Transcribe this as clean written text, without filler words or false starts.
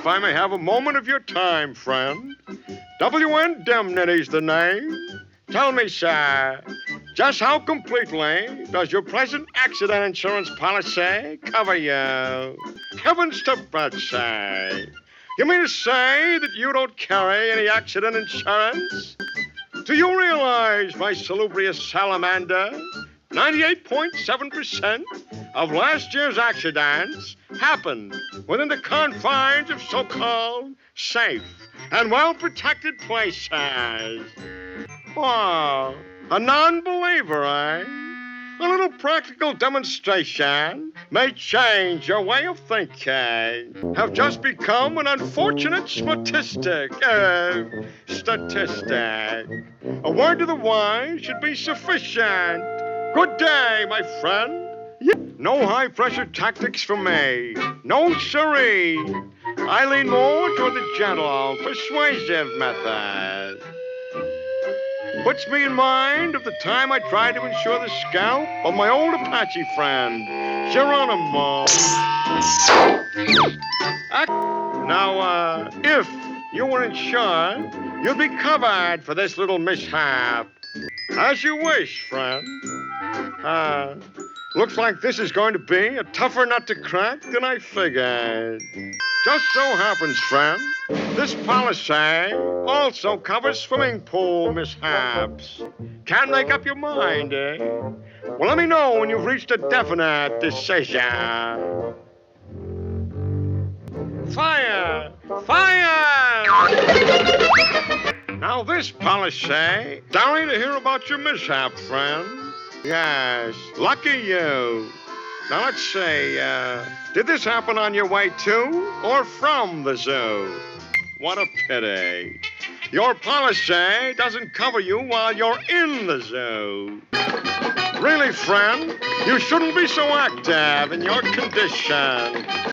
if I may have a moment of your time, friend. W. Indemnity's the name. Tell me, sir, just how completely does your present accident insurance policy cover you? Heavens to birdseye. You mean to say that you don't carry any accident insurance? Do you realize, my salubrious salamander, 98.7% of last year's accidents happened within the confines of so-called safe and well-protected places? Oh, a non-believer, eh? A little practical demonstration may change your way of thinking. Have just become an unfortunate statistic. A word to the wise should be sufficient. Good day, my friend. No high-pressure tactics for me. No siree. I lean more toward the gentle, persuasive method. Puts me in mind of the time I tried to insure the scalp of my old Apache friend, Geronimo. Now, if you were insured, you'd be covered for this little mishap. As you wish, friend. Looks like this is going to be a tougher nut to crack than I figured. Just so happens, friend, this policy also covers swimming pool mishaps. Can't make up your mind, eh? Well, let me know when you've reached a definite decision. Fire! Fire! Now, this policy, sorry to hear about your mishap, friend. Yes, lucky you. Now, let's see, did this happen on your way to or from the zoo? What a pity. Your policy doesn't cover you while you're in the zoo. Really, friend, you shouldn't be so active in your condition.